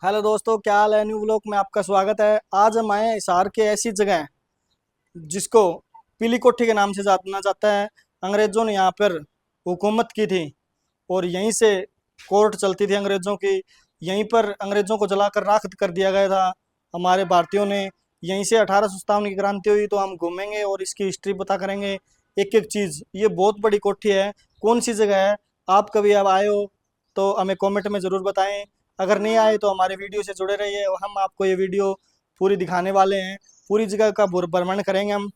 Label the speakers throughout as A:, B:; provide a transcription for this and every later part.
A: Hello दोस्तों, क्या हाल है। न्यू व्लॉग में आपका स्वागत है। आज हम आए हैं हिसार के ऐसी जगह जिसको पीली कोठी के नाम से जाना जाता है। अंग्रेजों ने यहाँ पर हुकूमत की थी और यहीं से कोर्ट चलती थी अंग्रेजों की। यहीं पर अंग्रेजों को जलाकर राख कर दिया गया था हमारे भारतीयों ने। यहीं से 1857 की क्रांति हुई। तो हम घूमेंगे और इसकी हिस्ट्री पता करेंगे एक एक चीज़। ये बहुत बड़ी कोठी है। कौन सी जगह है, आप कभी अब आए हो तो हमें कमेंट में ज़रूर बताएं। अगर नहीं आए तो हमारे वीडियो से जुड़े रहिए और हम आपको ये वीडियो पूरी दिखाने वाले हैं। पूरी जगह का भ्रमण करेंगे हम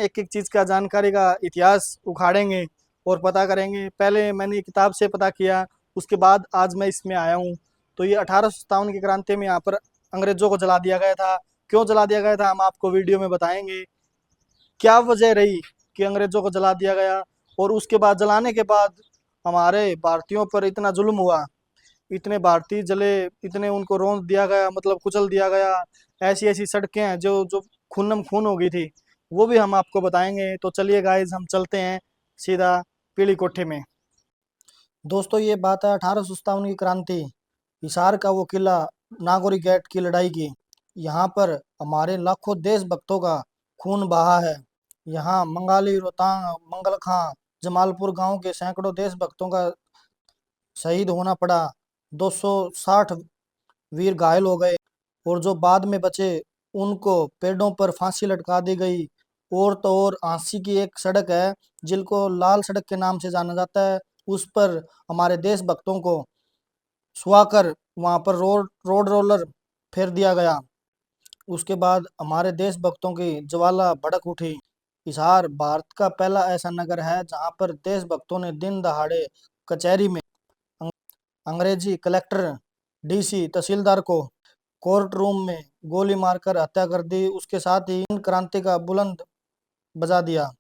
A: एक एक चीज़ का जानकारी का इतिहास उखाड़ेंगे और पता करेंगे। पहले मैंने किताब से पता किया, उसके बाद आज मैं इसमें आया हूँ। तो ये 1857 की क्रांति में यहाँ पर अंग्रेजों को जला दिया गया था। क्यों जला दिया गया था हम आपको वीडियो में बताएंगे। क्या वजह रही कि अंग्रेजों को जला दिया गया, और उसके बाद जलाने के बाद हमारे भारतीयों पर इतना जुल्म हुआ, इतने भारतीय जले, इतने उनको रौंद दिया गया, मतलब कुचल दिया गया। ऐसी ऐसी सड़कें हैं जो जो खूनम खून हो गई थी, वो भी हम आपको बताएंगे। तो चलिए गाइस, हम चलते हैं सीधा पीली कोठे में। दोस्तों, ये बात है 1857 की क्रांति, हिसार का वो किला, नागौरी गेट की लड़ाई की। यहाँ पर हमारे लाखों देशभक्तों का खून बहा है। यहाँ मंगाली, रोहतांग, मंगल खां, जमालपुर गांव के सैकड़ों देशभक्तों का शहीद होना पड़ा। 260 वीर घायल हो गए और जो बाद में बचे उनको पेड़ों पर फांसी लटका दी गई। और तो और झांसी की एक सड़क है जिनको लाल सड़क के नाम से जाना जाता है, उस पर हमारे देशभक्तों को सुवाकर वहां पर रोड रोड रोलर फेर दिया गया। उसके बाद हमारे देशभक्तों की ज्वाला भड़क उठी। हिसार भारत का पहला ऐसा नगर है जहां पर देशभक्तों ने दिन दहाड़े कचहरी में अंग्रेजी कलेक्टर, डीसी, तहसीलदार को कोर्ट रूम में गोली मारकर हत्या कर दी। उसके साथ ही इन क्रांति का बुलंद बजा दिया।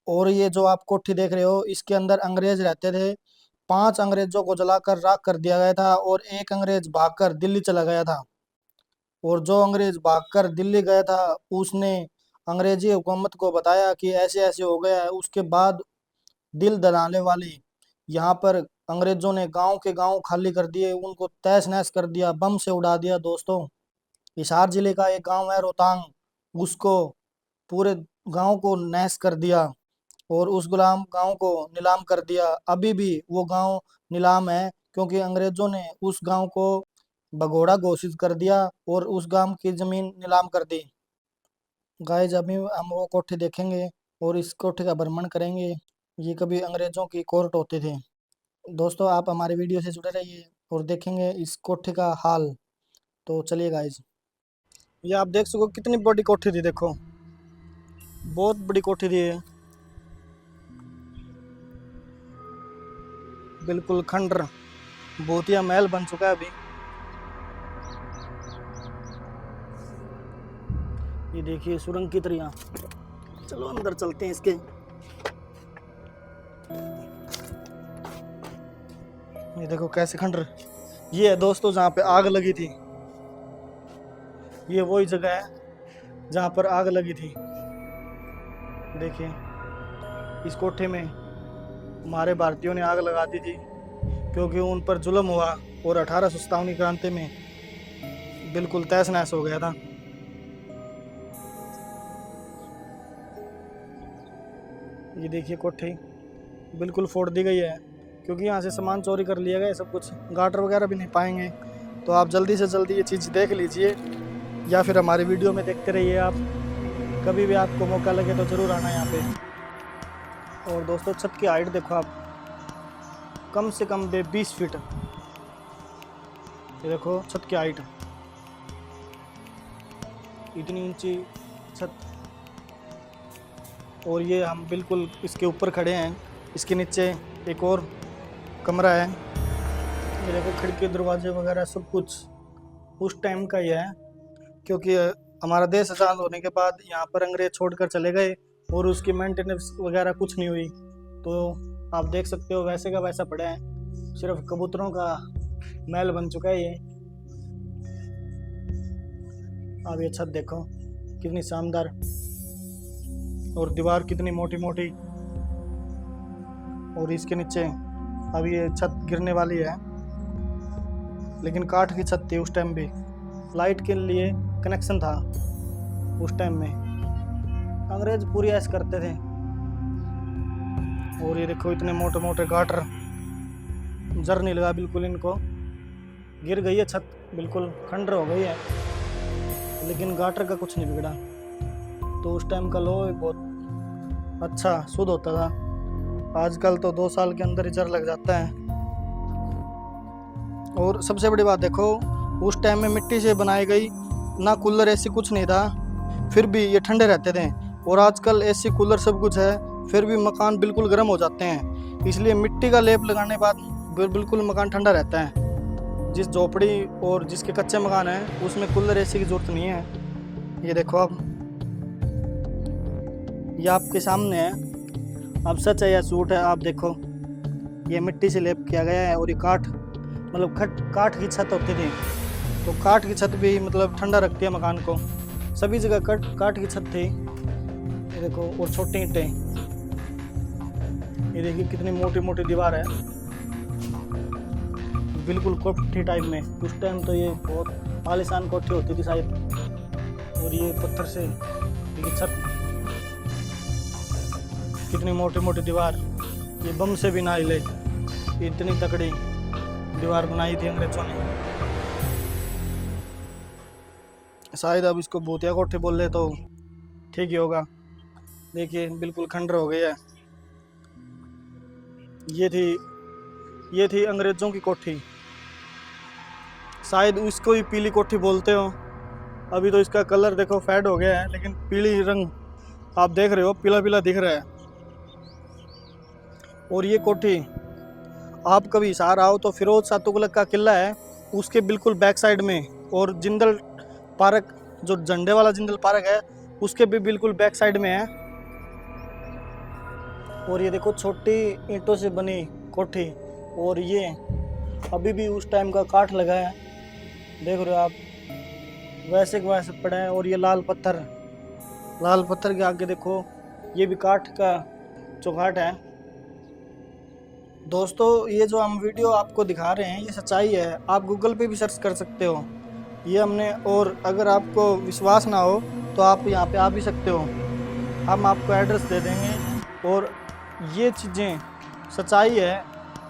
A: और ये जो आप कोठी देख रहे हो, इसके अंदर अंग्रेज रहते थे। 5 अंग्रेजों को जलाकर राख कर दिया गया था और एक अंग्रेज भागकर दिल्ली चला गया था। और जो अंग्रेज भागकर दिल्ली गया था, उसने अंग्रेजी हुकूमत को बताया कि ऐसे ऐसे हो गया है। उसके बाद दिल दहलाने वाली यहाँ पर अंग्रेजों ने गांव के गांव खाली कर दिए, उनको तहस नहस कर दिया, बम से उड़ा दिया। दोस्तों, हिसार जिले का एक गांव है रोहतांग, उसको पूरे गांव को नहस कर दिया और उस गुलाम गांव को नीलाम कर दिया। अभी भी वो गांव नीलाम है क्योंकि अंग्रेजों ने उस गांव को भगोड़ा घोषित कर दिया और उस गांव की जमीन नीलाम कर दी। गाइस, अभी हम वो कोठे देखेंगे और इस कोठे का भ्रमण करेंगे। ये कभी अंग्रेजों की कोर्ट होते थे। दोस्तों, आप हमारे वीडियो से जुड़े रहिए और देखेंगे इस कोठे का हाल। तो चलिए गाइस, ये आप देख सको कितनी बड़ी कोठी थी। देखो, बहुत बड़ी कोठी थी ये, बिल्कुल खंडर भूतिया महल बन चुका है अभी। ये देखिए सुरंग की तरह। चलो अंदर चलते हैं इसके। ये देखो कैसे खंडर। ये है दोस्तों जहाँ पे आग लगी थी। ये वही जगह है जहाँ पर आग लगी थी। देखिए, इस कोठे में हमारे भारतीयों ने आग लगा दी थी क्योंकि उन पर जुल्म हुआ और 1857 की क्रांति में बिल्कुल तहस नहस हो गया था। ये देखिए कोठी बिल्कुल फोड़ दी गई है क्योंकि यहाँ से सामान चोरी कर लिया गया है सब कुछ। गाटर वगैरह भी नहीं पाएंगे। तो आप जल्दी से जल्दी ये चीज़ देख लीजिए या फिर हमारे वीडियो में देखते रहिए। आप कभी भी आपको मौका लगे तो ज़रूर आना यहाँ पे। और दोस्तों, छत की हाइट देखो आप, कम से कम 20 फीट। ये देखो छत की हाइट, इतनी ऊंची छत। और ये हम बिल्कुल इसके ऊपर खड़े हैं। इसके नीचे एक और कमरा है। ये देखो खिड़की, दरवाजे वगैरह सब कुछ उस टाइम का ही है क्योंकि हमारा देश आज़ाद होने के बाद यहाँ पर अंग्रेज छोड़कर चले गए और उसकी मेंटेनेंस वगैरह कुछ नहीं हुई। तो आप देख सकते हो वैसे का वैसा पड़ा है, सिर्फ कबूतरों का महल बन चुका है ये। अब ये छत देखो कितनी शानदार, और दीवार कितनी मोटी मोटी। और इसके नीचे अब ये छत गिरने वाली है, लेकिन काठ की छत थी उस टाइम भी। लाइट के लिए कनेक्शन था उस टाइम में। अंग्रेज पूरी ऐश करते थे। और ये देखो इतने मोटे मोटे गाटर, जर नहीं लगा बिल्कुल इनको। गिर गई है छत, बिल्कुल खंडर हो गई है, लेकिन गाटर का कुछ नहीं बिगड़ा। तो उस टाइम का लोहा बहुत अच्छा शुद्ध होता था। आजकल तो 2 साल के अंदर ही जर लग जाता है। और सबसे बड़ी बात देखो, उस टाइम में मिट्टी से बनाई गई, ना कूलर एसी कुछ नहीं था, फिर भी ये ठंडे रहते थे। और आजकल एसी कूलर सब कुछ है, फिर भी मकान बिल्कुल गर्म हो जाते हैं। इसलिए मिट्टी का लेप लगाने के बाद बिल्कुल मकान ठंडा रहता है। जिस झोपड़ी और जिसके कच्चे मकान हैं उसमें कूलर एसी की ज़रूरत नहीं है। ये देखो अब ये आपके सामने है, अब सच है या झूठ है आप देखो। ये मिट्टी से लेप किया गया है और ये काठ, मतलब काठ की छत होती थी, तो काठ की छत भी मतलब ठंडा रखती है मकान को। सभी जगह काठ की छत थी। ये देखो, और छोटी ईंटें, ये देखिए कितनी मोटी मोटी दीवार है, बिल्कुल कोठी टाइप में। उस टाइम तो ये बहुत आलीशान कोठी होती थी शायद। और ये पत्थर से ये छत, कितनी मोटी मोटी दीवार, ये बम से भी ना हिले, इतनी तकड़ी दीवार बनाई थी अंग्रेजों ने। शायद अब इसको भूतिया कोठी बोल ले तो ठीक ही होगा। देखिए बिल्कुल खंडर हो गया है। ये थी अंग्रेजों की कोठी। शायद इसको ही पीली कोठी बोलते हो। अभी तो इसका कलर देखो फेड हो गया है, लेकिन पीली रंग आप देख रहे हो, पीला पीला दिख रहा है। और ये कोठी आप कभी हिसार आओ तो फिरोज शाह तुगलक का किला है, उसके बिल्कुल बैक साइड में। और जिंदल पार्क, जो झंडे वाला जिंदल पार्क है, उसके भी बिल्कुल बैक साइड में है। और ये देखो छोटी ईंटों से बनी कोठी, और ये अभी भी उस टाइम का काठ लगा है, देख रहे हो आप, वैसे के वैसे पड़ा है। और ये लाल पत्थर के आगे देखो, ये भी काठ का चौखाट है। दोस्तों ये जो हम वीडियो आपको दिखा रहे हैं ये सच्चाई है, आप गूगल पे भी सर्च कर सकते हो ये हमने। और अगर आपको विश्वास ना हो तो आप यहाँ पे आ भी सकते हो, हम आपको एड्रेस दे देंगे। और ये चीज़ें सच्चाई है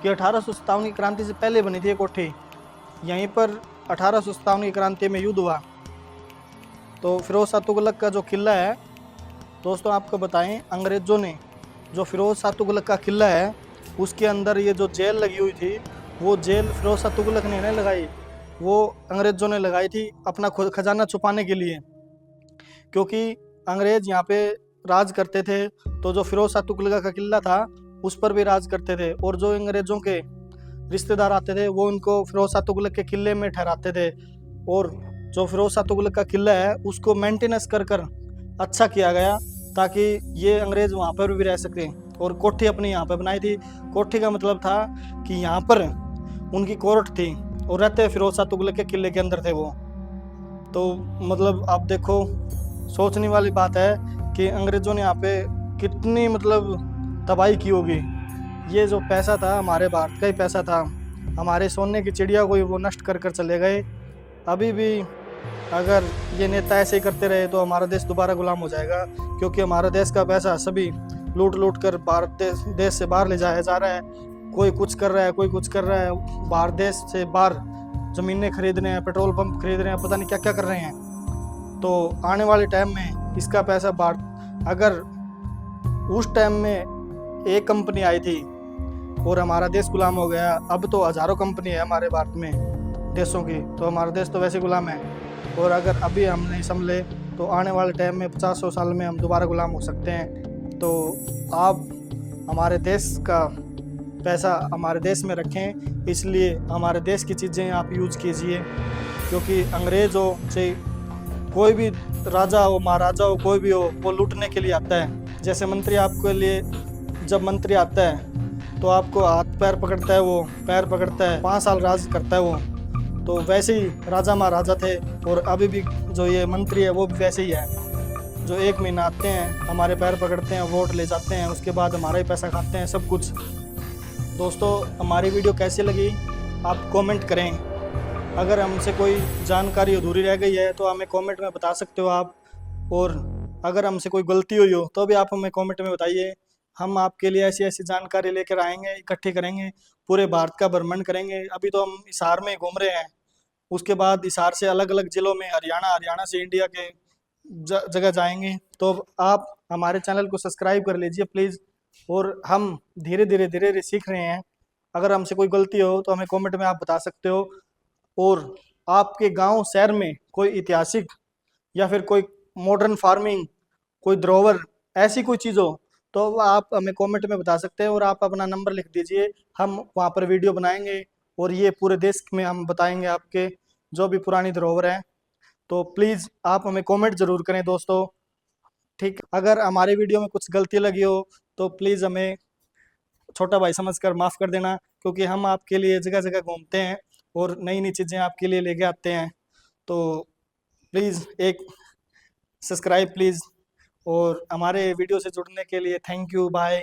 A: कि 1857 की क्रांति से पहले बनी थी ये कोठी। यहीं पर 1857 की क्रांति में युद्ध हुआ। तो फिरोज शाह तुगलक का जो किला है दोस्तों, आपको बताएं, अंग्रेज़ों ने जो फिरोज शाह तुगलक का किला है उसके अंदर ये जो जेल लगी हुई थी, वो जेल फिरोज शाह तुगलक ने नहीं लगाई, वो अंग्रेज़ों ने लगाई थी अपना खजाना छुपाने के लिए। क्योंकि अंग्रेज़ यहाँ पे राज करते थे, तो जो फिरोज शाह तुगलक का किला था उस पर भी राज करते थे। और जो अंग्रेज़ों के रिश्तेदार आते थे वो उनको फिरोज शाह तुगलक के किले में ठहराते थे। और जो फिरोज शाह तुगलक का किला है उसको मेंटेनेंस कर अच्छा किया गया, ताकि ये अंग्रेज़ वहाँ पर भी रह सके। और कोठी अपनी यहाँ पर बनाई थी। कोठी का मतलब था कि यहाँ पर उनकी कोर्ट थी और रहते फिरोज शाह तुगलक के किले के अंदर थे वो। तो मतलब आप देखो, सोचने वाली बात है कि अंग्रेज़ों ने यहाँ पे कितनी मतलब तबाही की होगी। ये जो पैसा था हमारे भारत का ही पैसा था, हमारे सोने की चिड़िया को वो नष्ट कर चले गए। अभी भी अगर ये नेता ऐसे ही करते रहे तो हमारा देश दोबारा गुलाम हो जाएगा, क्योंकि हमारा देश का पैसा सभी लूट कर भारत देश से बाहर ले जाया जा रहा है। कोई कुछ कर रहा है, कोई कुछ कर रहा है, बाहर देश से बाहर ज़मीनें खरीद रहे हैं, पेट्रोल पंप खरीद रहे हैं, पता नहीं क्या क्या कर रहे हैं। तो आने वाले टाइम में इसका पैसा भारत, अगर उस टाइम में एक कंपनी आई थी और हमारा देश गुलाम हो गया, अब तो हज़ारों कंपनी है हमारे भारत में देशों की, तो हमारा देश तो वैसे गुलाम है। और अगर अभी हम नहीं संभले तो आने वाले टाइम में 50-100 साल में हम दोबारा गुलाम हो सकते हैं। तो आप हमारे देश का पैसा हमारे देश में रखें, इसलिए हमारे देश की चीज़ें आप यूज़ कीजिए। क्योंकि अंग्रेज़ हो चाहे कोई भी राजा हो, महाराजा हो, कोई भी हो, वो लूटने के लिए आता है। जैसे मंत्री आपके लिए, जब मंत्री आता है तो आपको हाथ पैर पकड़ता है, वो पैर पकड़ता है, 5 साल राज करता है वो। तो वैसे ही राजा महाराजा थे, और अभी भी जो ये मंत्री है वो भी वैसे ही है, जो 1 महीना आते हैं, हमारे पैर पकड़ते हैं, वोट ले जाते हैं, उसके बाद हमारा ही पैसा खाते हैं सब कुछ। दोस्तों हमारी वीडियो कैसी लगी आप कमेंट करें, अगर हमसे कोई जानकारी अधूरी रह गई है तो हमें कमेंट में बता सकते हो आप। और अगर हमसे कोई गलती हुई हो तो भी आप हमें कमेंट में बताइए। हम आपके लिए ऐसी ऐसी जानकारी लेकर आएंगे, इकट्ठी करेंगे, पूरे भारत का भ्रमण करेंगे। अभी तो हम हिसार में घूम रहे हैं, उसके बाद हिसार से अलग अलग जिलों में, हरियाणा, हरियाणा से इंडिया के जगह जाएंगे। तो आप हमारे चैनल को सब्सक्राइब कर लीजिए प्लीज़। और हम धीरे धीरे सीख रहे हैं। अगर हमसे कोई गलती हो तो हमें कमेंट में आप बता सकते हो। और आपके गांव शहर में कोई ऐतिहासिक या फिर कोई मॉडर्न फार्मिंग, कोई धरोहर, ऐसी कोई चीज़ हो तो आप हमें कमेंट में बता सकते हैं। और आप अपना नंबर लिख दीजिए, हम वहाँ पर वीडियो बनाएंगे और ये पूरे देश में हम बताएंगे आपके जो भी पुरानी धरोहर है। तो प्लीज़ आप हमें कमेंट ज़रूर करें दोस्तों। ठीक, अगर हमारे वीडियो में कुछ गलती लगी हो तो प्लीज़ हमें छोटा भाई समझकर माफ़ कर देना, क्योंकि हम आपके लिए जगह जगह घूमते हैं और नई नई चीज़ें आपके लिए लेके आते हैं। तो प्लीज़ एक सब्सक्राइब प्लीज़। और हमारे वीडियो से जुड़ने के लिए थैंक यू, बाय।